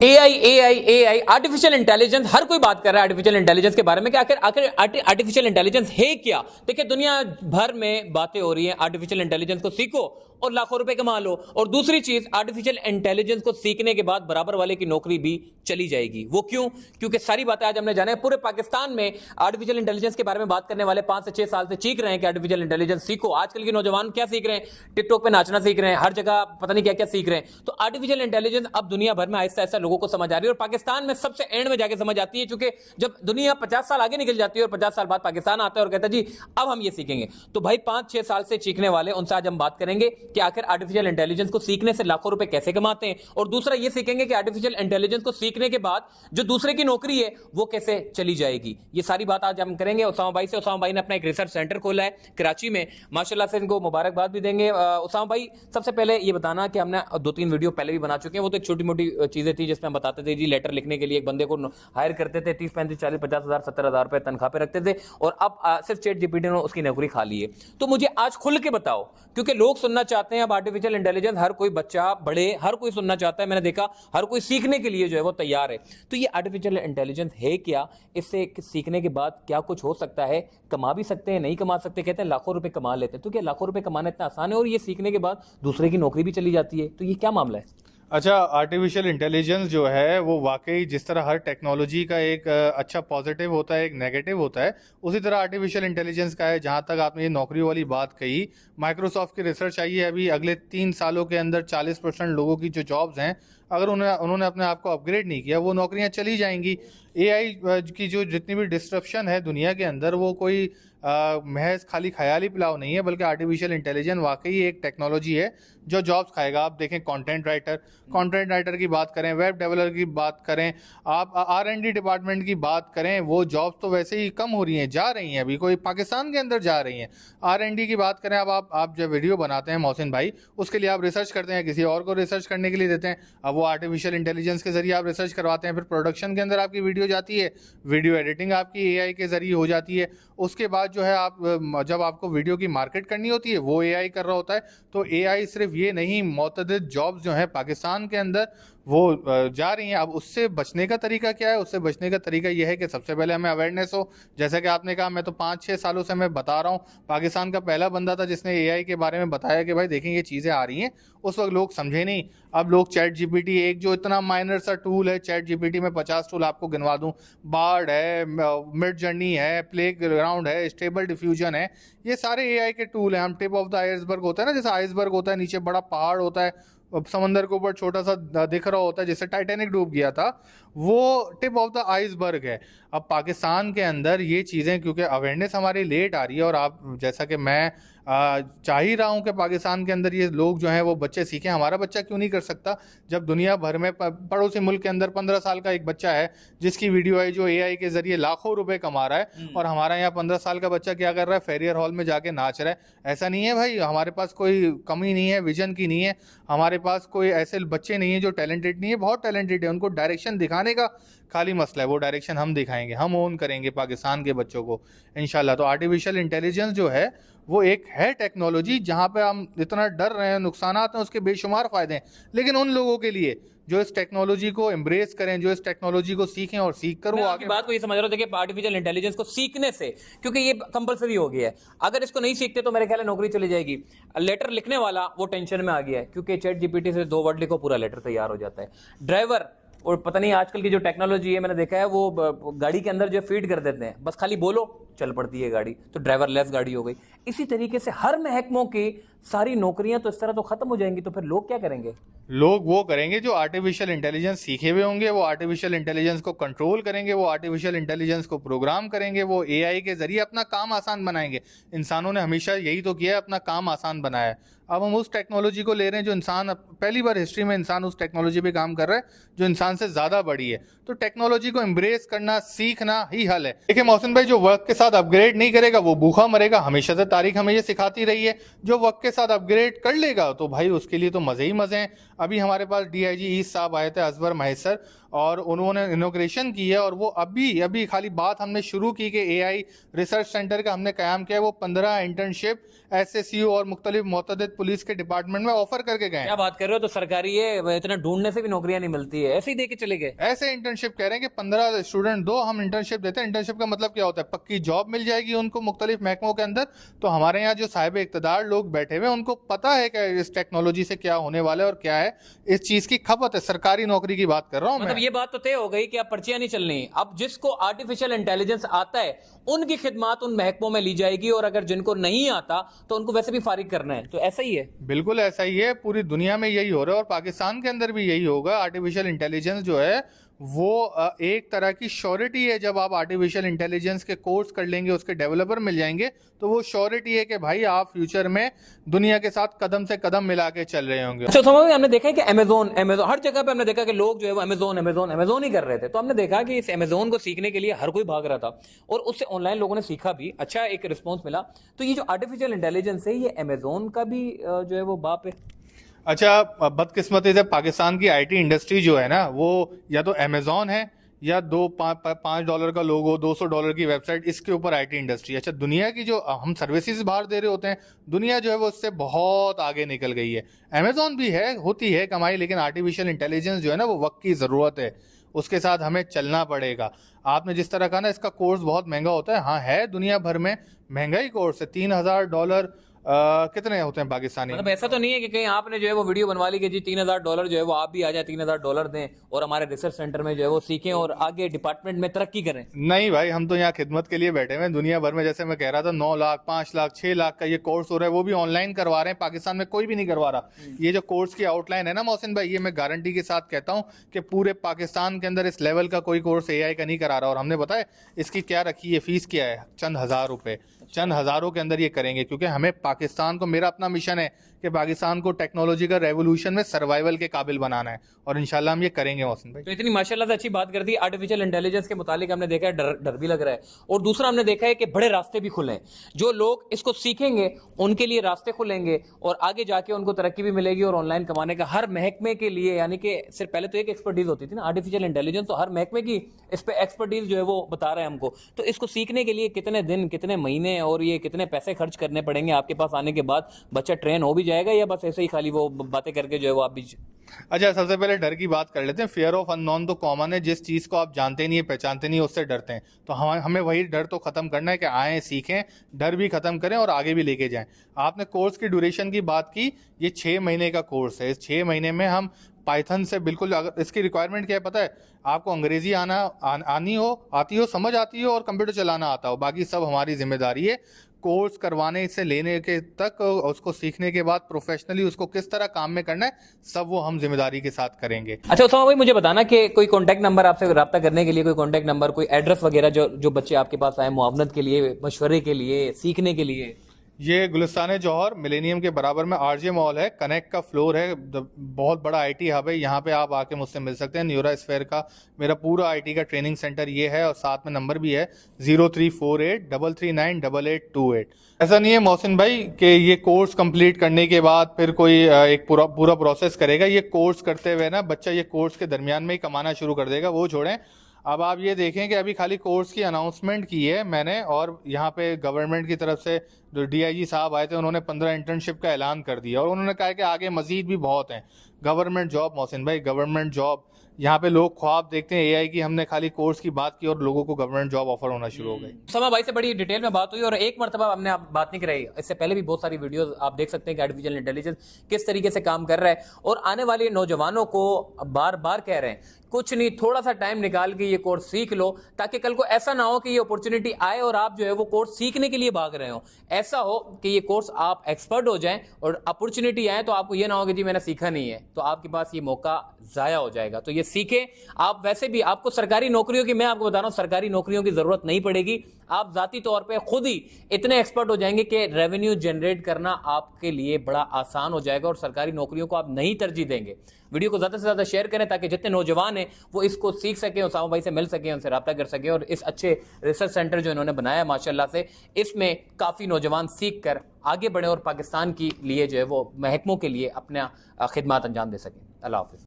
AI artificial intelligence, हर कोई बात कर रहा है आर्टिफिशियल इंटेलिजेंस के बारे में कि आखिर आखिर आर्टिफिशियल इंटेलिजेंस है क्या। देखिए दुनिया भर में बातें हो रही हैं, आर्टिफिशियल इंटेलिजेंस को सीखो और लाखों रुपए कमा लो। और दूसरी चीज, आर्टिफिशियल इंटेलिजेंस को सीखने के बाद बराबर वाले की नौकरी भी चली जाएगी। वो क्यों? क्योंकि सारी बातें आज हमने जाना है। पूरे पाकिस्तान में आर्टिफिशियल इंटेलिजेंस के बारे में बात करने वाले 5 से 6 साल से चीख रहे हैं कि आर्टिफिशियल इंटेलिजेंस सीखो। आजकल के नौजवान क्या सीख रहे हैं? टिकटॉक पे नाचना सीख रहे हैं, हर जगह पता नहीं क्या क्या सीख रहे हैं। तो आर्टिफिशियल इंटेलिजेंस अब दुनिया भर में आहिस्ता आहिस्ता लोगों को समझ आ रही है, और पाकिस्तान में सबसे एंड में जाके समझ आती है। क्योंकि जब दुनिया 50 साल आगे निकल जाती है और 50 साल बाद पाकिस्तान आता है और कहता है जी अब हम ये सीखेंगे, तो भाई 5-6 साल से सीखने वाले उनसे आज हम बात करेंगे कि आखिर आर्टिफिशियल इंटेलिजेंस को सीखने से लाखों रुपए कैसे कमाते हैं। और दूसरा ये सीखेंगे कि आर्टिफिशियल इंटेलिजेंस को सीखने के बाद जो दूसरे की नौकरी है वो कैसे चली जाएगी। ये सारी बात आज हम करेंगे उसामा भाई से। उसामा भाई ने अपना एक रिसर्च सेंटर खोला है कराची में, माशाल्लाह से इनको मुबारकबाद भी देंगे। उसामा भाई, सबसे पहले ये बताना कि हमने 2-3 वीडियो पहले भी बना चुके हैं, वो तो एक छोटी मोटी चीजें थी जिसमें हम बताते थे जी लेटर लिखने के लिए एक बंदे को हायर करते थे, 30-35-40-50 हज़ार 70 हज़ार रुपए तनख्वाह पे रखते थे, और अब सिर्फ चैट जीपीटी ने उसकी नौकरी खा ली है। तो मुझे आज खुल के बताओ, क्योंकि लोग सुनना चाहते हैं अब आर्टिफिशियल इंटेलिजेंस, हर कोई बच्चा बड़े हर कोई सुनना चाहता है। मैंने देखा हर कोई सीखने के लिए जो है वो तैयार है। तो ये आर्टिफिशियल इंटेलिजेंस है क्या? इससे सीखने के बाद क्या कुछ हो सकता है? कमा भी सकते हैं, नहीं कमा सकते? कहते हैं लाखों रुपए कमा लेते हैं। तो क्या लाखों रुपए कमाना इतना आसान है? और ये सीखने के बाद दूसरे की नौकरी भी चली जाती है, तो ये क्या मामला है? अच्छा, आर्टिफिशियल इंटेलिजेंस जो है वो वाकई जिस तरह हर टेक्नोलॉजी का एक अच्छा पॉजिटिव होता है, एक नेगेटिव होता है, उसी तरह आर्टिफिशियल इंटेलिजेंस का है। जहाँ तक आपने ये नौकरी वाली बात कही, माइक्रोसॉफ्ट की रिसर्च आई है अभी, अगले 3 सालों के अंदर 40% लोगों की जो जॉब्स हैं, अगर उन्होंने अपने आप को अपग्रेड नहीं किया, वो नौकरियां चली जाएंगी। एआई की जो जितनी भी डिस्ट्रप्शन है दुनिया के अंदर, वो कोई महज खाली ख्याली पुलाव नहीं है, बल्कि आर्टिफिशियल इंटेलिजेंस वाकई एक टेक्नोलॉजी है जो जॉब्स खाएगा। आप देखें कंटेंट राइटर की बात करें, वेब डेवलपर की बात करें, आप R&D डिपार्टमेंट की बात करें, वो जॉब्स तो वैसे ही कम हो रही हैं, जा रही हैं, अभी कोई पाकिस्तान के अंदर जा रही हैं। R&D की बात करें, अब आप जब वीडियो बनाते हैं मोहसिन भाई, उसके लिए आप रिसर्च करते हैं, किसी और को रिसर्च करने के लिए देते हैं, अब वो आर्टिफिशियल इंटेलिजेंस के जरिए आप रिसर्च करवाते हैं, फिर प्रोडक्शन के अंदर आपकी वीडियो जाती है, वीडियो एडिटिंग आपकी एआई के जरिए हो जाती है। उसके बाद जो है आप जब आपको वीडियो की मार्केट करनी होती है, वो एआई कर रहा होता है। तो एआई सिर्फ ये नहीं, मुतअद्दिद जॉब्स जो है पाकिस्तान के अंदर वो जा रही हैं। अब उससे बचने का तरीका क्या है? उससे बचने का तरीका यह है कि सबसे पहले हमें अवेयरनेस हो। जैसा कि आपने कहा, मैं तो 5-6 सालों से मैं बता रहा हूँ, पाकिस्तान का पहला बंदा था जिसने एआई के बारे में बताया कि भाई देखें ये चीज़ें आ रही हैं। उस वक्त लोग समझे नहीं। अब लोग चैट जीपीटी, एक जो इतना माइनर सा टूल है, चैट जीपीटी में 50 टूल आपको गिनवा दूँ, बार्ड है, मिड जर्नी है, प्ले ग्राउंड है, स्टेबल डिफ्यूजन है, ये सारे एआई के टूल हैं। हम टिप ऑफ द आइसबर्ग होता है ना, जैसे आइसबर्ग होता है, नीचे बड़ा पहाड़ होता है, समंदर के ऊपर छोटा सा दिख रहा होता है, जैसे टाइटैनिक डूब गया था, वो टिप ऑफ द आइसबर्ग है। अब पाकिस्तान के अंदर ये चीज़ें, क्योंकि अवेयरनेस हमारी लेट आ रही है, और आप जैसा कि मैं चाह ही रहा हूँ कि पाकिस्तान के अंदर ये लोग जो हैं वो बच्चे सीखें। हमारा बच्चा क्यों नहीं कर सकता? जब दुनिया भर में पड़ोसी मुल्क के अंदर 15 साल का एक बच्चा है जिसकी वीडियो है, जो एआई के जरिए लाखों रुपए कमा रहा है, और हमारा यहाँ 15 साल का बच्चा क्या कर रहा है? फेरियर हॉल में जाके नाच रहा है। ऐसा नहीं है भाई, हमारे पास कोई कमी नहीं है, विजन की नहीं है, हमारे पास कोई ऐसे बच्चे नहीं है जो टैलेंटेड नहीं है, बहुत टैलेंटेड है। उनको डायरेक्शन दिखाने का खाली मसला है, वो डायरेक्शन हम दिखाएंगे, हम ओन करेंगे पाकिस्तान के बच्चों को इंशाल्लाह। तो आर्टिफिशियल इंटेलिजेंस जो है वो एक है टेक्नोलॉजी जहाँ पे हम इतना डर रहे हैं, नुकसानात हैं, उसके बेशुमार फ़ायदे हैं, लेकिन उन लोगों के लिए जो इस टेक्नोलॉजी को एम्ब्रेस करें, जो इस टेक्नोलॉजी को सीखें और सीख कर वो आगे बात को ये समझ रहा हूँ। देखिए आर्टिफिशियल इंटेलिजेंस को सीखने से, क्योंकि ये कंपलसरी हो गया है, अगर इसको नहीं सीखते तो मेरे ख्याल है नौकरी चली जाएगी। लेटर लिखने वाला वो टेंशन में आ गया है, क्योंकि चैट जीपीटी से 2 वर्ड लिखो, पूरा लेटर तैयार हो जाता है। ड्राइवर, और पता नहीं आजकल की जो टेक्नोलॉजी है, मैंने देखा है वो गाड़ी के अंदर जो फीड कर देते हैं, बस खाली बोलो चल पड़ती है गाड़ी, तो ड्राइवरलेस गाड़ी हो गई। इसी तरीके से हर महकमों की सारी नौकरियां तो इस तरह तो खत्म हो जाएंगी। तो फिर लोग क्या करेंगे? लोग वो करेंगे जो आर्टिफिशियल इंटेलिजेंस सीखे हुए होंगे, वो आर्टिफिशियल इंटेलिजेंस को कंट्रोल करेंगे, वो आर्टिफिशियल इंटेलिजेंस को प्रोग्राम करेंगे, वो एआई के जरिए अपना काम आसान बनाएंगे। इंसानों ने हमेशा यही तो किया है, अपना काम आसान बनाया है। अब हम उस टेक्नोलॉजी को ले रहे हैं जो इंसान, पहली बार हिस्ट्री में इंसान उस टेक्नोलॉजी पे काम कर रहा है जो इंसान से ज़्यादा बड़ी है। तो टेक्नोलॉजी को एम्ब्रेस करना, सीखना ही हल है। देखिए मोहसिन भाई, जो वर्क के साथ साथ अपग्रेड नहीं करेगा वो भूखा मरेगा। हमेशा से तारीख हमें ये सिखाती रही है, जो वक्त के साथ अपग्रेड कर लेगा तो भाई उसके लिए तो मज़े ही मज़े हैं। अभी हमारे पास DIG ईस्ट साहब आए थे, अजवर महेसर, और उन्होंने इनोग्रेशन की है, और वो अभी खाली बात हमने शुरू की कि AI रिसर्च सेंटर का हमने क़याम किया है। वो 15 इंटर्नशिप SSU और मुख्तलिफ मुतअद्दिद पुलिस के डिपार्टमेंट में ऑफर करके गए। क्या बात कर रहे हो, तो सरकारी है, इतना ढूंढने से भी नौकरियां नहीं मिलती है, ऐसे ही दे के चले गए। ऐसे इंटर्नशिप कह रहे हैं कि 15 स्टूडेंट दो, हम इंटर्नशिप देते हैं। इंटर्नशिप का मतलब क्या होता है? पक्की जॉब मिल जाएगी उनको मुख्तलिफ महकमों के अंदर। तो हमारे यहाँ जो साहिब इक़्तिदार लोग बैठे हुए हैं उनको पता है कि इस टेक्नोलॉजी से क्या होने वाला है और क्या है इस चीज़ की खपत है। सरकारी नौकरी की बात कर रहा हूँ मतलब मैं। ये बात तो तय हो गई कि अब पर्चियां नहीं चलनी, अब जिसको आर्टिफिशियल इंटेलिजेंस आता है उनकी खिदमत उन महकमों में ली जाएगी, और अगर जिनको नहीं आता तो उनको वैसे भी फारिग करना है। तो ऐसा ही है, बिल्कुल ऐसा ही है, पूरी दुनिया में यही हो रहा है और पाकिस्तान के अंदर भी यही होगा। आर्टिफिशियल इंटेलिजेंस जो है वो एक तरह की श्योरिटी है। जब आप आर्टिफिशियल इंटेलिजेंस के कोर्स कर लेंगे, उसके डेवलपर मिल जाएंगे, तो वो श्योरिटी है कि भाई आप फ्यूचर में दुनिया के साथ कदम से कदम मिला के चल रहे होंगे। अच्छा, समझ में हमने देखा है कि अमेजोन हर जगह पे हमने देखा कि लोग जो है वो अमेजोन ही कर रहे थे। तो हमने देखा कि इस अमेजोन को सीखने के लिए हर कोई भाग रहा था, और उससे ऑनलाइन लोगों ने सीखा भी, अच्छा एक रिस्पॉन्स मिला। तो ये जो आर्टिफिशियल इंटेलिजेंस है, ये अमेजोन का भी जो है वो बाप है। अच्छा, बदकिस्मती से पाकिस्तान की IT इंडस्ट्री जो है ना, वो या तो अमेजॉन है या $5 का लोगो, $200 की वेबसाइट, इसके ऊपर IT इंडस्ट्री। अच्छा, दुनिया की जो हम सर्विसेज बाहर दे रहे होते हैं, दुनिया जो है वो उससे बहुत आगे निकल गई है। अमेजॉन भी है, होती है कमाई, लेकिन आर्टिफिशियल इंटेलिजेंस जो है ना वो वक्त की ज़रूरत है, उसके साथ हमें चलना पड़ेगा। आपने जिस तरह कहा ना इसका कोर्स बहुत महंगा होता है, हाँ है, दुनिया भर में महंगा ही कोर्स है। $3000 कितने होते हैं पाकिस्तानी? मतलब ऐसा तो नहीं है कि कहीं आपने जो है वो वीडियो बनवा ली कि जी $3000 जो है वो आप भी आ जाए, $3000 दें और हमारे रिसर्च सेंटर में जो है वो सीखें और आगे डिपार्टमेंट में तरक्की करें। नहीं भाई, हम तो यहाँ खिदमत के लिए बैठे हुए हैं। दुनिया भर में जैसे मैं कह रहा था 9 लाख, 5 लाख, 6 लाख का ये कोर्स हो रहा है, वो भी ऑनलाइन करवा रहे हैं। पाकिस्तान में कोई भी नहीं करवा रहा। ये जो कोर्स की आउटलाइन है ना मोहसिन भाई, ये मैं गारंटी के साथ कहता हूँ कि पूरे पाकिस्तान के अंदर इस लेवल का कोई कोर्स AI का नहीं करा रहा। और हमने बताया इसकी क्या रखी है, फीस क्या है, चंद हज़ार रुपये, चंद हज़ारों के अंदर ये करेंगे। क्योंकि हमें पाकिस्तान को, मेरा अपना मिशन है कि पाकिस्तान को टेक्नोलॉजी का रेवोल्यूशन में सर्वाइवल के काबिल बनाना है, और इंशाल्लाह हम ये करेंगे मोहसिन भाई। तो इतनी माशाल्लाह से अच्छी बात कर दी आर्टिफिशियल इंटेलिजेंस के मुतालिक। हमने देखा है डर भी लग रहा है, और दूसरा हमने देखा है कि बड़े रास्ते भी खुले हैं। जो लोग इसको सीखेंगे उनके लिए रास्ते खुलेंगे, और आगे जाके उनको तरक्की भी मिलेगी, और ऑनलाइन कमाने का हर महकमे के लिए, यानी कि सिर्फ पहले तो एक एक्सपर्टीज होती थी ना आर्टिफिशियल इंटेलिजेंस, तो हर महकमे की इस पर एक्सपर्टीज जो है वो बता रहे हैं हमको। तो इसको सीखने के लिए कितने दिन, कितने महीने और ये कितने पैसे खर्च करने पड़ेंगे आपके पास आने के बाद? बच्चा ट्रेन हो भी जाएगा या बस ऐसे ही खाली वो बातें करके जो है वो आप भी? अच्छा, सबसे पहले डर की बात कर लेते हैं। फियर ऑफ अननोन तो कॉमन है, जिस चीज़ को आप जानते नहीं है, पहचानते नहीं है, उससे डरते हैं। तो हमें वही डर तो ख़त्म करना है कि आएँ, सीखें, डर भी ख़त्म करें और आगे भी लेके जाएं। आपने कोर्स की ड्यूरेशन की बात की, ये 6 महीने का कोर्स है। इस 6 महीने में हम पाइथन से बिल्कुल, अगर इसकी रिक्वायरमेंट क्या है पता है आपको? अंग्रेजी आती हो, समझ आती हो और कंप्यूटर चलाना आता हो, बाकी सब हमारी जिम्मेदारी है। कोर्स करवाने से लेने के तक, उसको सीखने के बाद प्रोफेशनली उसको किस तरह काम में करना है, सब वो हम जिम्मेदारी के साथ करेंगे। अच्छा उसामा भाई, मुझे बताना कि कोई कांटेक्ट नंबर आपसे रब्ता करने के लिए, कोई कांटेक्ट नंबर, कोई एड्रेस वगैरह जो बच्चे आपके पास आए मुआवनत के लिए, मशवरे के लिए, सीखने के लिए? ये गुलिस्तान जौहर मिलेनियम के बराबर में RJ मॉल है, कनेक्ट का फ्लोर है, बहुत बड़ा IT हब है। यहाँ पे आप आके मुझसे मिल सकते हैं। न्यूरा स्फेयर का मेरा पूरा IT का ट्रेनिंग सेंटर ये है, और साथ में नंबर भी है 034833988828। ऐसा नहीं है मोहसिन भाई कि ये कोर्स कंप्लीट करने के बाद फिर कोई एक पूरा प्रोसेस करेगा। ये कोर्स करते हुए ना बच्चा ये कोर्स के दरमियान में ही कमाना शुरू कर देगा, वो छोड़ें। अब आप ये देखें कि अभी खाली कोर्स की अनाउंसमेंट की है मैंने, और यहाँ पे गवर्नमेंट की तरफ से जो DIG साहब आए थे उन्होंने 15 इंटर्नशिप का ऐलान कर दिया, और उन्होंने कहा कि आगे मजीद भी बहुत हैं। गवर्नमेंट जॉब मोहसिन भाई, गवर्नमेंट जॉब, यहाँ पे लोग ख्वाब देखते हैं AI की। हमने खाली कोर्स की बात की और लोगों को गवर्नमेंट जॉब ऑफर होना शुरू हो गई। समा भाई से बड़ी डिटेल में बात हुई, और एक मरतबा हमने आप बात नहीं कराई, इससे पहले भी बहुत सारी वीडियोस आप देख सकते हैं कि आर्टिफिशियल इंटेलिजेंस किस तरीके से काम कर रहा है। और आने वाले नौजवानों को बार बार कह रहे हैं, कुछ नहीं, थोड़ा सा टाइम निकाल के ये कोर्स सीख लो, ताकि कल को ऐसा ना हो कि ये अपॉर्चुनिटी आए और आप जो है वो कोर्स सीखने के लिए भाग रहे हो। ऐसा हो कि ये कोर्स आप एक्सपर्ट हो जाएं और अपॉर्चुनिटी आए तो आपको ये ना हो कि जी मैंने सीखा नहीं है, तो आपके पास ये मौका जाया हो जाएगा। तो ये सीखें आप। वैसे भी आपको सरकारी नौकरियों की, मैं आपको बता रहा हूं, सरकारी नौकरियों की जरूरत नहीं पड़ेगी। आप जाती तौर पे खुद ही इतने एक्सपर्ट हो जाएंगे कि रेवेन्यू जनरेट करना आपके लिए बड़ा आसान हो जाएगा, और सरकारी नौकरियों को आप नहीं तरजीह देंगे। वीडियो को ज़्यादा से ज़्यादा शेयर करें ताकि जितने नौजवान हैं वो इसको सीख सकें, उसामा भाई से मिल सकें, उनसे रब्ता कर सकें। और इस अच्छे रिसर्च सेंटर जो इन्होंने बनाया माशाल्लाह से, इसमें काफ़ी नौजवान सीख कर आगे बढ़े और पाकिस्तान के लिए जो है वो महकमों के लिए अपना खिदमत अंजाम दे सकें। अल्लाह हाफ़िज़।